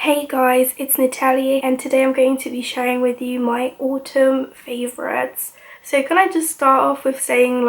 Hey guys, it's Natalia and today I'm going to be sharing with you my autumn favorites. So can I just start off with saying,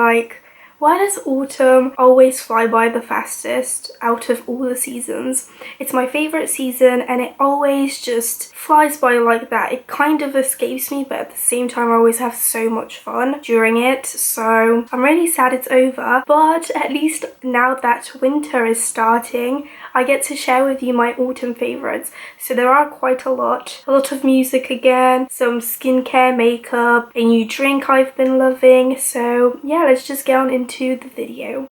why does autumn always fly by the fastest out of all the seasons? It's my favorite season and it always just flies by like that. It kind of escapes me, but at the same time I always have so much fun during it. So I'm really sad it's over, but at least now that winter is starting, I get to share with you my autumn favorites. So there are quite a lot of music again, some skincare, makeup, a new drink I've been loving. So yeah, let's just get on into the video.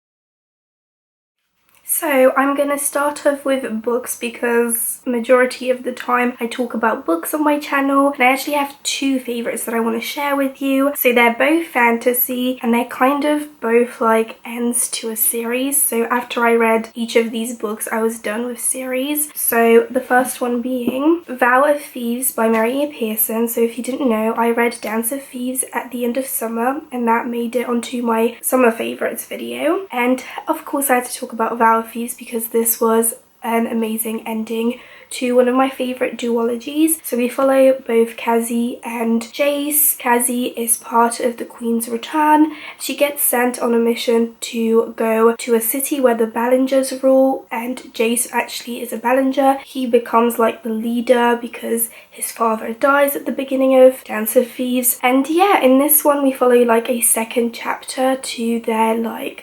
So I'm gonna start off with books because majority of the time I talk about books on my channel, and I actually have two favorites that I want to share with you. So they're both fantasy and they're kind of both like ends to a series. So after I read each of these books I was done with series. So the first one being Vow of Thieves by Mary A. Pearson. So if you didn't know, I read Dance of Thieves at the end of summer and that made it onto my summer favorites video. And of course I had to talk about Vow of Thieves because this was an amazing ending to one of my favorite duologies. So we follow both Cassie and Jace. Cassie is part of the Queen's Return. She gets sent on a mission to go to a city where the Ballingers rule, and Jace actually is a Ballinger. He becomes like the leader because his father dies at the beginning of Dance of Thieves. And yeah, in this one we follow like a second chapter to their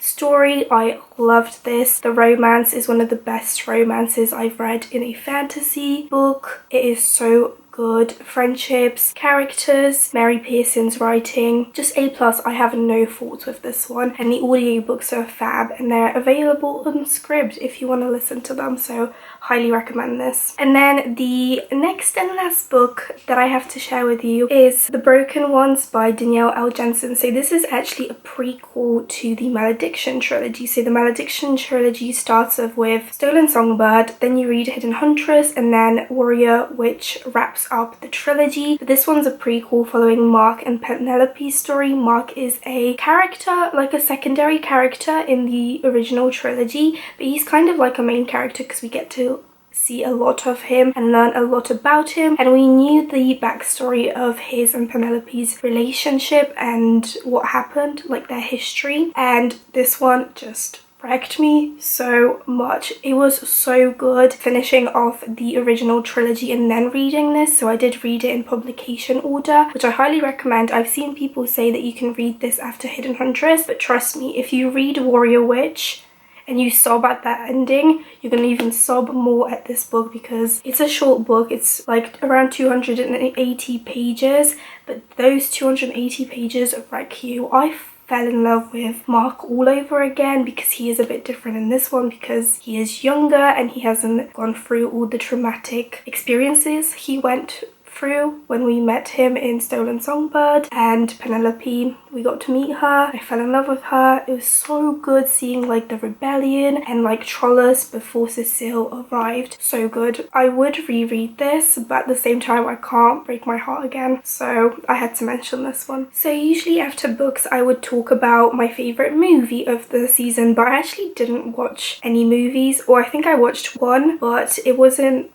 story. I loved this. The romance is one of the best romances I've read in a fantasy book. It is so good. Friendships, characters, Mary Pearson's writing, just A+. I have no faults with this one, and the audiobooks are fab and they're available on Scribd if you want to listen to them, so highly recommend this. And then the next and last book that I have to share with you is The Broken Ones by Danielle L. Jensen. So this is actually a prequel to the Malediction trilogy. So the Malediction trilogy starts off with Stolen Songbird, then you read Hidden Huntress, and then Warrior, which wraps up the trilogy. But this one's a prequel following Mark and Penelope's story. Mark is a character, like a secondary character in the original trilogy, but he's kind of like a main character because we get to see a lot of him and learn a lot about him, and we knew the backstory of his and Penelope's relationship and what happened, like their history, and this one just wrecked me so much. It was so good finishing off the original trilogy and then reading this. So I did read it in publication order, which I highly recommend. I've seen people say that you can read this after Hidden Huntress, but trust me, if you read Warrior Witch and you sob at that ending, you're gonna even sob more at this book because it's a short book. It's like around 280 pages, but those 280 pages wreck you. I fell in love with Mark all over again because he is a bit different in this one because he is younger and he hasn't gone through all the traumatic experiences he went through when we met him in Stolen Songbird. And Penelope, we got to meet her. I fell in love with her. It was so good seeing like the rebellion and like Trollus before Cecile arrived. So good. I would reread this, but at the same time I can't break my heart again, so I had to mention this one. So usually after books I would talk about my favorite movie of the season, but I actually didn't watch any movies, or I think I watched one, but it wasn't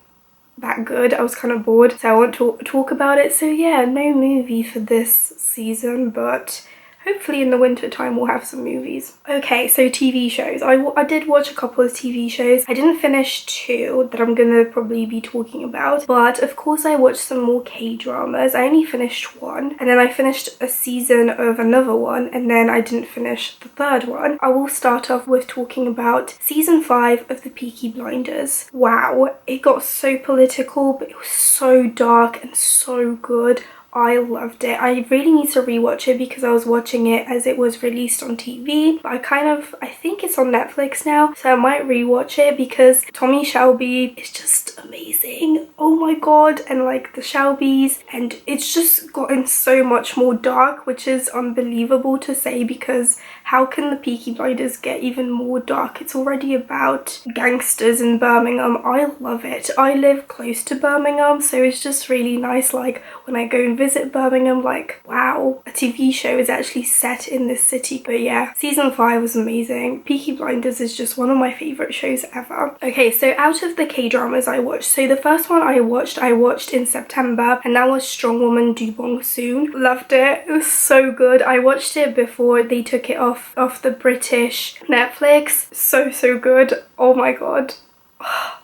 that good. I was kind of bored, so I won't talk about it. So yeah, no movie for this season, but hopefully in the winter time we'll have some movies. Okay, so TV shows. I did watch a couple of TV shows. I didn't finish two that I'm gonna probably be talking about, but of course I watched some more K-dramas. I only finished one, and then I finished a season of another one, and then I didn't finish the third one. I will start off with talking about season 5 of The Peaky Blinders. Wow, it got so political, but it was so dark and so good. I loved it. I really need to rewatch it because I was watching it as it was released on TV, but I think it's on Netflix now, so I might rewatch it because Tommy Shelby is just amazing. Oh my god, and like the Shelbys, and it's just gotten so much more dark, which is unbelievable to say because how can The Peaky Blinders get even more dark? It's already about gangsters in Birmingham. I love it. I live close to Birmingham, so it's just really nice, like when I go and visit Birmingham, like wow, a TV show is actually set in this city. But yeah, season 5 was amazing. Peaky Blinders is just one of my favorite shows ever. Okay, so out of the K-dramas I watched, so the first one I watched in September, and that was Strong Woman do Bong-soon. Loved it. It was so good. I watched it before they took it off the British Netflix. So good. Oh my god.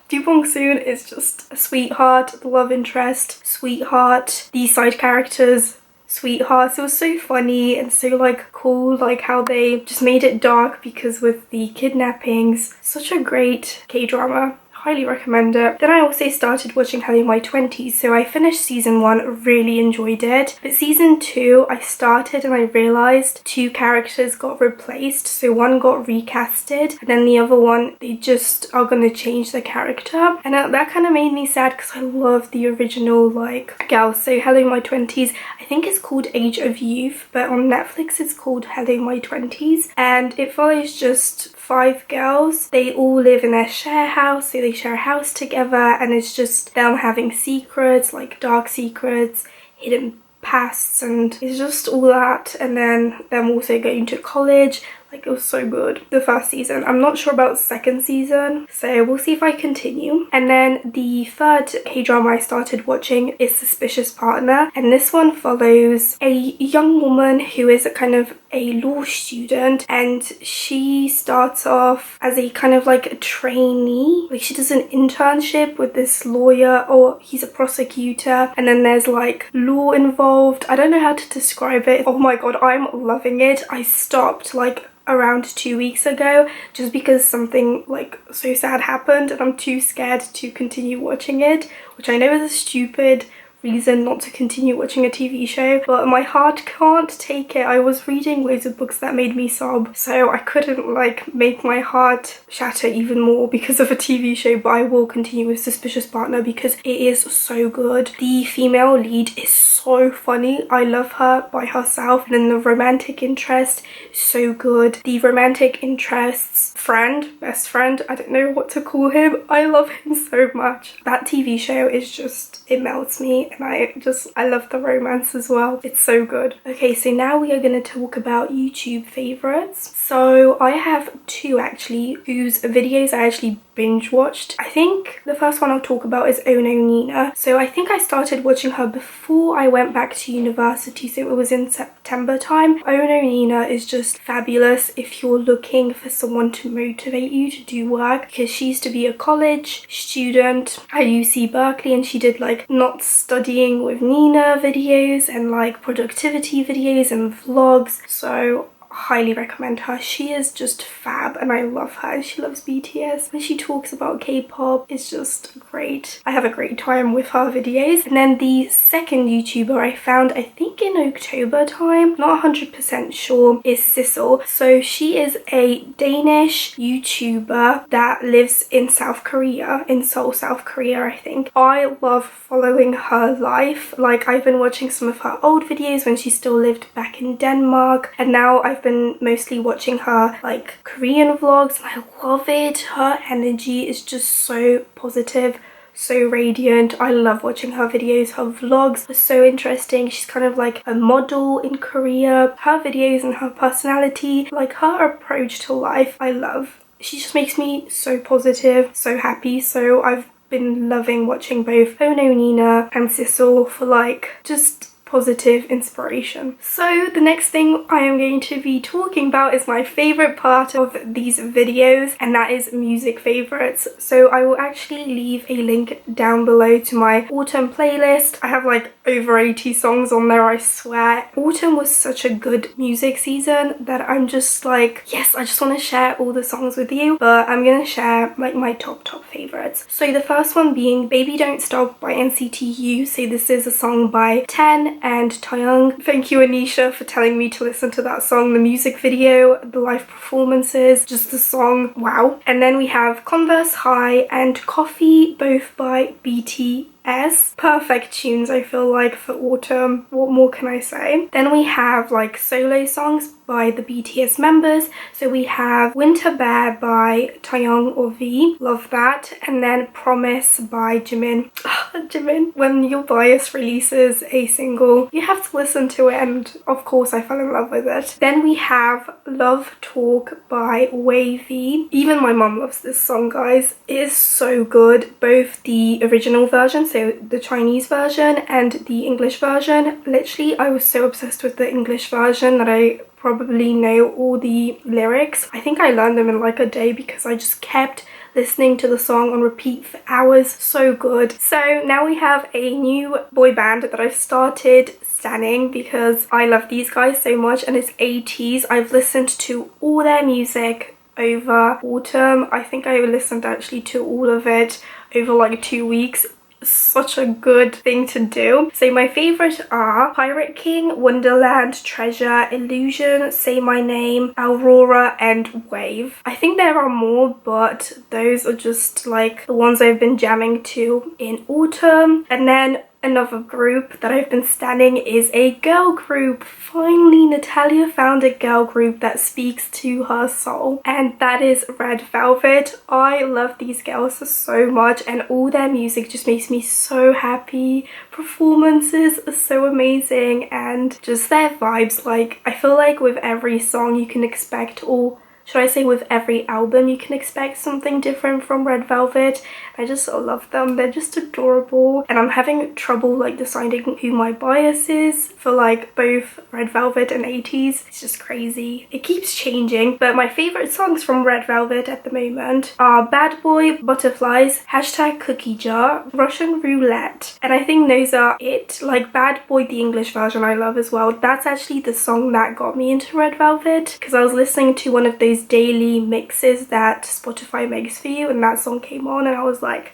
Do Bong-soon is just a sweetheart. The love interest, sweetheart. These side characters, sweethearts. It was so funny and so like cool, like how they just made it dark because with the kidnappings. Such a great K-drama. Highly recommend it. Then I also started watching Hello My 20s, so I finished season 1, really enjoyed it. But season 2 I started and I realised 2 characters got replaced, so one got recasted and then the other one they just are gonna change the character, and that kind of made me sad because I love the original like girls. So Hello My 20s, I think it's called Age of Youth, but on Netflix it's called Hello My 20s, and it follows just 5 girls. They all live in their share house, so they share a house together, and it's just them having secrets, like dark secrets, hidden pasts, and it's just all that, and then them also going to college. Like, it was so good, the first season. I'm not sure about the second season, so we'll see if I continue. And then the third K-drama I started watching is Suspicious Partner, and this one follows a young woman who is a kind of a law student, and she starts off as a kind of like a trainee. Like, she does an internship with this lawyer, or he's a prosecutor, and then there's like law involved. I don't know how to describe it. Oh my god, I'm loving it. I stopped like around 2 weeks ago just because something like so sad happened and I'm too scared to continue watching it, which I know is a stupid reason not to continue watching a TV show, but my heart can't take it. I was reading loads of books that made me sob, so I couldn't like make my heart shatter even more because of a TV show, but I will continue with Suspicious Partner because it is so good. The female lead is so funny. I love her by herself, and then the romantic interest is so good. The romantic interest's friend, best friend, I don't know what to call him. I love him so much. That TV show is just, it melts me, and I love the romance as well. It's so good. Okay, so now we are going to talk about YouTube favorites. So I have 2 actually whose videos I actually binge watched. I think the first one I'll talk about is Oh No Nina. So I think I started watching her before I went back to university, so it was in September time. Oh No Nina is just fabulous if you're looking for someone to motivate you to do work, because she used to be a college student at UC Berkeley, and she did like not studying with Nina videos and like productivity videos and vlogs. So highly recommend her. She is just fab and I love her, and she loves BTS. When she talks about K-pop, it's just great. I have a great time with her videos. And then the second YouTuber I found, I think in October time, not 100% sure, is Sissel. So she is a Danish YouTuber that lives in South Korea, in Seoul, South Korea, I think. I love following her life. Like, I've been watching some of her old videos when she still lived back in Denmark, and now I've been mostly watching her like Korean vlogs, and I love it. Her energy is just so positive, so radiant. I love watching her videos. Her vlogs are so interesting. She's kind of like a model in Korea. Her videos and her personality, like her approach to life, I love. She just makes me so positive, so happy. So I've been loving watching both Oh No Nina and Sissel for like just positive inspiration. So the next thing I am going to be talking about is my favorite part of these videos, and that is music favorites. So I will actually leave a link down below to my autumn playlist. I have like over 80 songs on there, I swear. Autumn was such a good music season that I'm just like, yes, I just want to share all the songs with you, but I'm gonna share like my top favorites. So the first one being Baby Don't Stop by NCT U. So this is a song by 10 and Taeyong. Thank you, Anisha, for telling me to listen to that song. The music video, the live performances, just the song, wow. And then we have Converse High and Coffee, both by BTS. Perfect tunes, I feel like, for autumn. What more can I say? Then we have like solo songs by the BTS members. So we have Winter Bear by Taeyong or V, love that. And then Promise by Jimin. Jimin, when your bias releases a single, you have to listen to it, and of course I fell in love with it. Then we have Love Talk by Wavy. Even my mum loves this song, guys. It is so good. Both the original version, so the Chinese version, and the English version. Literally, I was so obsessed with the English version that I probably know all the lyrics. I think I learned them in like a day because I just kept listening to the song on repeat for hours. So good. So now we have a new boy band that I've started standing because I love these guys so much, and it's ATEEZ. I've listened to all their music over autumn. I think I listened actually to all of it over like 2 weeks. Such a good thing to do. So my favorites are Pirate King, Wonderland, Treasure, Illusion, Say My Name, Aurora, and Wave. I think there are more, but those are just like the ones I've been jamming to in autumn. And then another group that I've been standing is a girl group. Finally, Natalia found a girl group that speaks to her soul, and that is Red Velvet. I love these girls so much, and all their music just makes me so happy. Performances are so amazing, and just their vibes. Like, I feel like with every song you can expect, or should I say with every album, you can expect something different from Red Velvet. I just love them. They're just adorable, and I'm having trouble like deciding who my bias is for like both Red Velvet and ATEEZ. It's just crazy. It keeps changing, but my favorite songs from Red Velvet at the moment are Bad Boy, Butterflies, Hashtag Cookie Jar, Russian Roulette, and I think those are it. Like Bad Boy, the English version, I love as well. That's actually the song that got me into Red Velvet, because I was listening to one of those daily mixes that Spotify makes for you, and that song came on and I was like,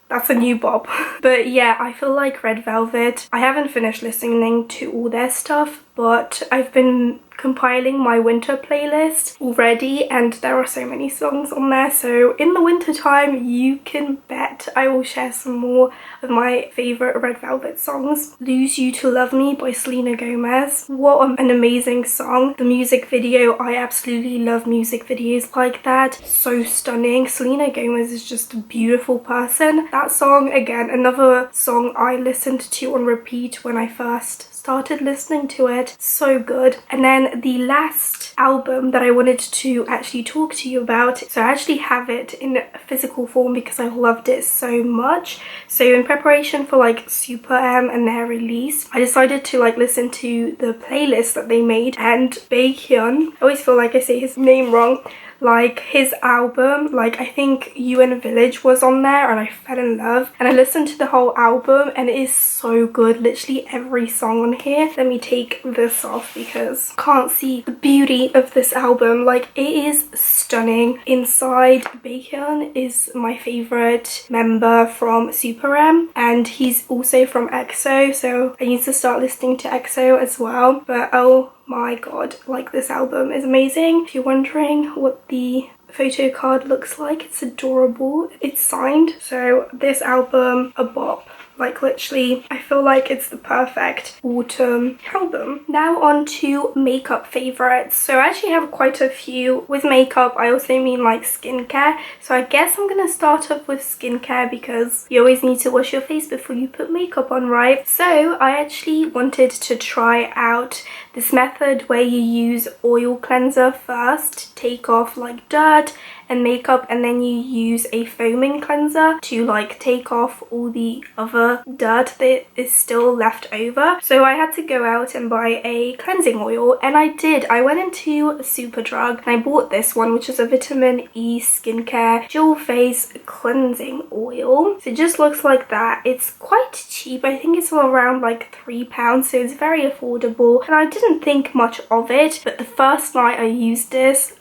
that's a new bop. But yeah, I feel like Red Velvet, I haven't finished listening to all their stuff, but I've been compiling my winter playlist already, and there are so many songs on there. So in the winter time, you can bet I will share some more of my favorite Red Velvet songs. Lose You to Love Me by Selena Gomez. What an amazing song. The music video, I absolutely love music videos like that. So stunning. Selena Gomez is just a beautiful person. That song, again, another song I listened to on repeat when I first started listening to it. So good. And then the last album that I wanted to actually talk to you about, so I actually have it in physical form because I loved it so much. So in preparation for like Super M and their release, I decided to like listen to the playlist that they made, and Baekhyun, I always feel like I say his name wrong, like his album, like I think UN Village was on there, and I fell in love, and I listened to the whole album and it is so good. Literally every song on here. Let me take this off because I can't see the beauty of this album. Like, it is stunning. Inside, Baekhyun is my favorite member from Super M, and he's also from EXO, so I need to start listening to EXO as well. But oh my god, like, this album is amazing. If you're wondering what the photo card looks like, it's adorable. It's signed. So this album, a bop. Like, literally, I feel like it's the perfect autumn album. Now on to makeup favorites. So I actually have quite a few. With makeup, I also mean like skincare. So I guess I'm gonna start off with skincare because you always need to wash your face before you put makeup on, right? So I actually wanted to try out this method where you use oil cleanser first, take off like dirt and makeup, and then you use a foaming cleanser to like take off all the other dirt that is still left over. So I had to go out and buy a cleansing oil, and I did. I went into Superdrug and I bought this one, which is a vitamin E skincare dual face cleansing oil. So it just looks like that. It's quite cheap. I think it's around like £3, so it's very affordable, and I didn't think much of it, but the first night I used this,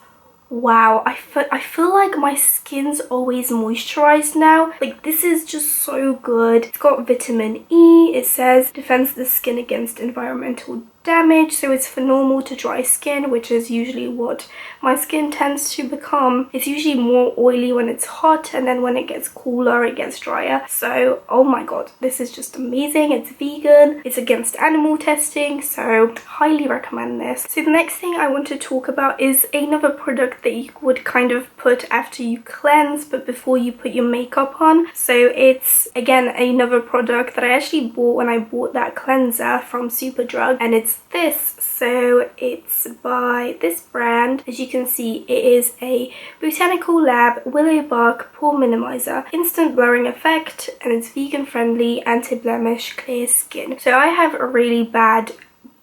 wow, I feel like my skin's always moisturized now. Like, this is just so good. It's got vitamin E. It says defends the skin against environmental damage, so it's for normal to dry skin, which is usually what my skin tends to become. It's usually more oily when it's hot, and then when it gets cooler it gets drier. So oh my god, this is just amazing. It's vegan, it's against animal testing, so highly recommend this. So the next thing I want to talk about is another product that you would kind of put after you cleanse but before you put your makeup on. So it's again another product that I actually bought when I bought that cleanser from Superdrug, and it's this. So it's by this brand. As you can see, it is a Botanical Lab Willow Bark Pore Minimizer, instant blurring effect, and it's vegan friendly, anti-blemish, clear skin. So I have a really bad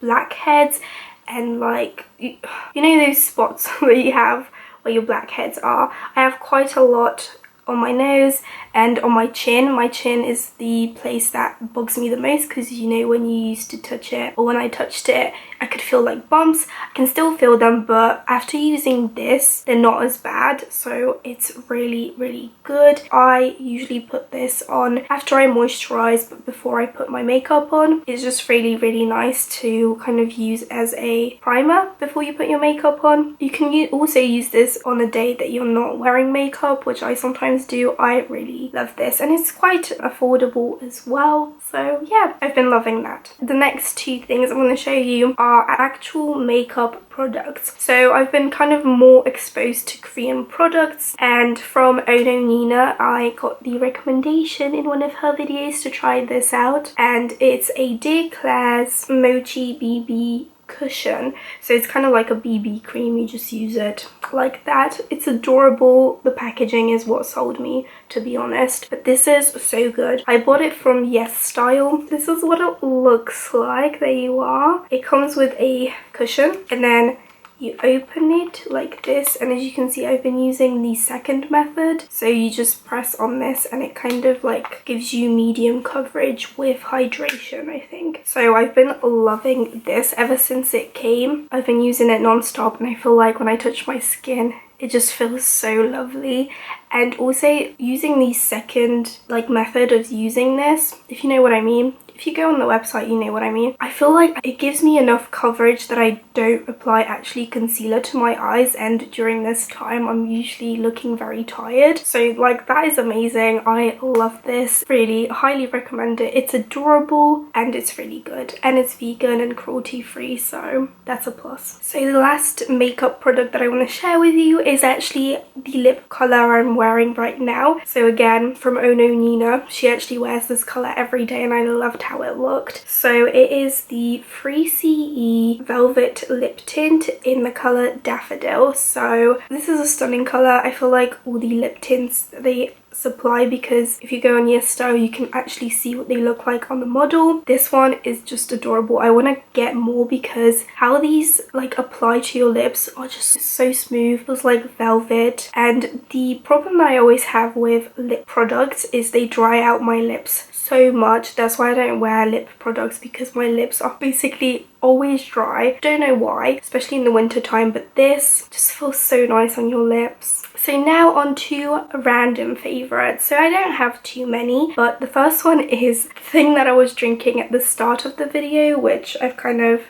blackheads, and like you know those spots where you have where your blackheads are. I have quite a lot on my nose and on my chin. My chin is the place that bugs me the most, because you know when you used to touch it, or when I touched it, I could feel like bumps. I can still feel them, but after using this they're not as bad, so it's really good. I usually put this on after I moisturize but before I put my makeup on. It's just really nice to kind of use as a primer before you put your makeup on. You can also use this on a day that you're not wearing makeup, which I sometimes do. I really love this, and it's quite affordable as well. So yeah, I've been loving that. The next two things I'm going to show you are actual makeup products. So I've been kind of more exposed to Korean products, and from Ono Nina I got the recommendation in one of her videos to try this out, and it's a Dear Claire's Mochi BB cushion. So it's kind of like a BB cream, you just use it like that. It's adorable. The packaging is what sold me, to be honest, but this is so good. I bought it from Yes Style. This is what it looks like. There you are. It comes with a cushion, and then you open it like this, and as you can see I've been using the second method. So you just press on this and it kind of like gives you medium coverage with hydration, I think. So I've been loving this ever since it came. I've been using it non-stop, and I feel like when I touch my skin it just feels so lovely. And also using the second like method of using this, if you know what I mean, if you go on the website you know what I mean, I feel like it gives me enough coverage that I don't apply actually concealer to my eyes, and during this time I'm usually looking very tired. So like that is amazing. I love this, really highly recommend it. It's adorable and it's really good, and it's vegan and cruelty free, so that's a plus. So the last makeup product that I want to share with you is actually the lip colour I'm wearing right now. So again, from Ono Nina. She actually wears this colour every day and I loved how it looked. So it is the Free CE Velvet Lip Tint in the colour Daffodil. So this is a stunning colour. I feel like all the lip tints they supply, because if you go on Yes Style you can actually see what they look like on the model. This one is just adorable. I want to get more because how these like apply to your lips are just so smooth. It feels like velvet, and the problem that I always have with lip products is they dry out my lips so much. That's why I don't wear lip products, because my lips are basically always dry. Don't know why, especially in the winter time, but this just feels so nice on your lips. So now on to random favourites. So I don't have too many, but the first one is the thing that I was drinking at the start of the video, which I've kind of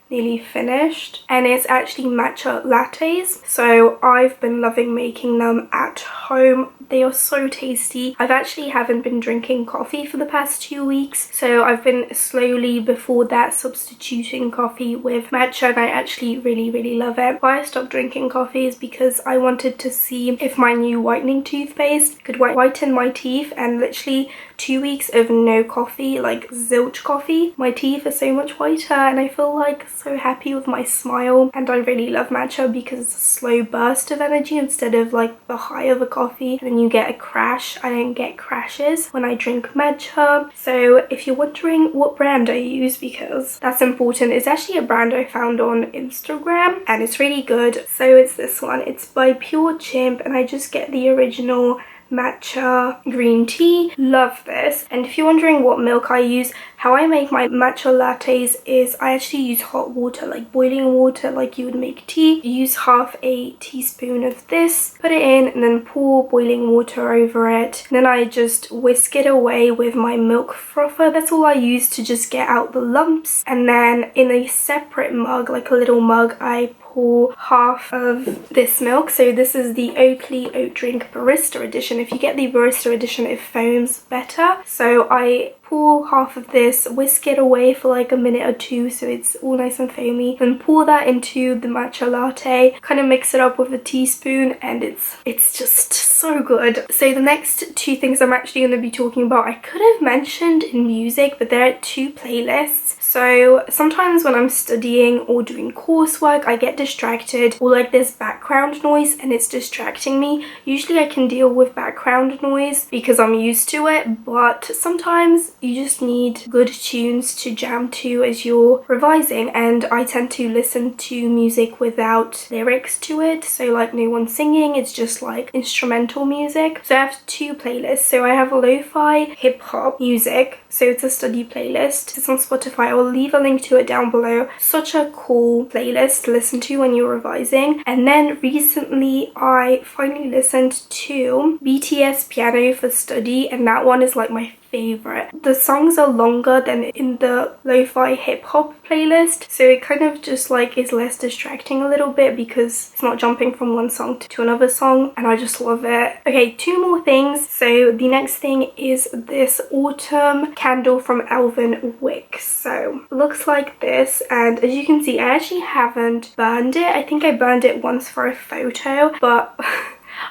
nearly finished, and it's actually matcha lattes. So I've been loving making them at home. They are so tasty. I've actually haven't been drinking coffee for the past 2 weeks, so I've been slowly before that substituting coffee with matcha, and I actually really love it. Why I stopped drinking coffee is because I wanted to see if my new whitening toothpaste could whiten my teeth, and literally 2 weeks of no coffee, like zilch coffee, my teeth are so much whiter and I feel like so happy with my smile. And I really love matcha because it's a slow burst of energy instead of like the high of a coffee and then you get a crash. I don't get crashes when I drink matcha. So if you're wondering what brand I use, because that's important, it's actually a brand I found on Instagram and it's really good. So it's this one. It's by Pure Chimp and I just get the original matcha green tea. Love this. And if you're wondering what milk I use, How I make my matcha lattes is I actually use hot water, like boiling water, like you would make tea. Use half a teaspoon of this, put it in, and then pour boiling water over it. And then I just whisk it away with my milk frother. That's all I use to just get out the lumps. And then in a separate mug, like a little mug, I pour half of this milk. So this is the Oakley Oat Drink Barista Edition. If you get the Barista Edition, it foams better. So I pour half of this, whisk it away for like a minute or two so it's all nice and foamy, then pour that into the matcha latte, kind of mix it up with a teaspoon, and it's just so good. So the next two things I'm actually going to be talking about, I could have mentioned in music, but there are two playlists. So sometimes when I'm studying or doing coursework, I get distracted, or like there's background noise and it's distracting me. Usually I can deal with background noise because I'm used to it, but sometimes you just need good tunes to jam to as you're revising, and I tend to listen to music without lyrics to it, so like no one singing, it's just like instrumental music. So I have two playlists. So I have a lo-fi hip-hop music, so it's a study playlist. It's on Spotify. I'll leave a link to it down below. Such a cool playlist to listen to when you're revising. And then recently I finally listened to BTS Piano for Study, and that one is like my favorite. The songs are longer than in the lo-fi hip-hop playlist, so it kind of just like is less distracting a little bit because it's not jumping from one song to another song, and I just love it. Okay, two more things. So the next thing is this autumn candle from Elven Wick. So it looks like this, and as you can see, I actually haven't burned it. I think I burned it once for a photo, but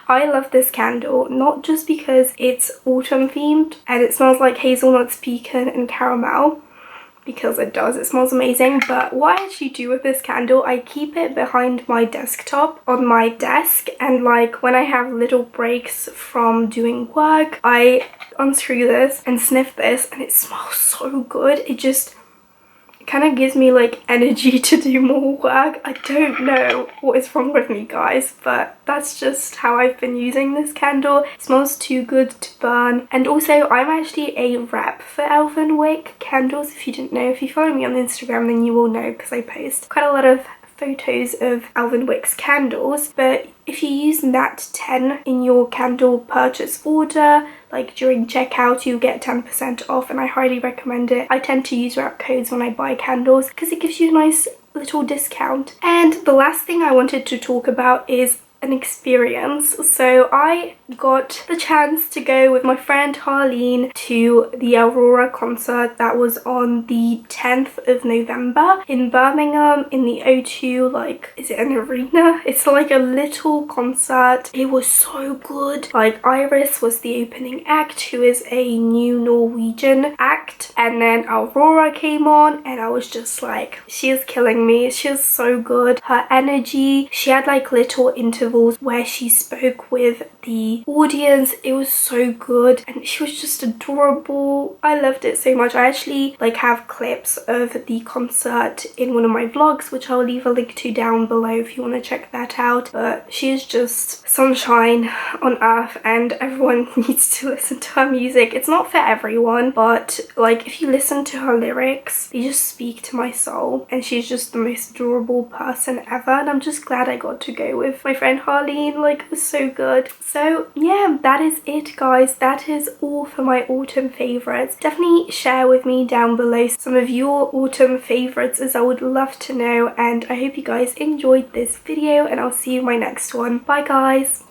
I love this candle, not just because it's autumn themed and it smells like hazelnuts, pecan and caramel, because it does, it smells amazing, but what I actually do with this candle, I keep it behind my desktop on my desk, and like when I have little breaks from doing work, I unscrew this and sniff this, and it smells so good. It just kind of gives me like energy to do more work. I don't know what is wrong with me, guys, but that's just how I've been using this candle. It smells too good to burn. And also I'm actually a rep for Elven Wick candles, if you didn't know. If you follow me on Instagram then you will know, because I post quite a lot of photos of Elven Wick's candles. But if you use Nat 10 in your candle purchase order, like during checkout, you get 10% off, and I highly recommend it. I tend to use wrap codes when I buy candles because it gives you a nice little discount. And the last thing I wanted to talk about is an experience. So I got the chance to go with my friend Harleen to the Aurora concert that was on the 10th of November in Birmingham in the O2, like, is it an arena? It's like a little concert. It was so good. Like, Iris was the opening act, who is a new Norwegian act, and then Aurora came on, and I was just like, she is killing me. She was so good. Her energy, she had like little interviews where she spoke with the audience. It was so good, and she was just adorable. I loved it so much. I actually like have clips of the concert in one of my vlogs, which I'll leave a link to down below if you want to check that out. But she is just sunshine on earth, and everyone needs to listen to her music. It's not for everyone, but like if you listen to her lyrics, they just speak to my soul, and she's just the most adorable person ever. And I'm just glad I got to go with my friend Harleen. Like, it was so good. So yeah, that is it, guys. That is all for my autumn favorites. Definitely share with me down below some of your autumn favorites, as I would love to know. And I hope you guys enjoyed this video, and I'll see you in my next one. Bye guys.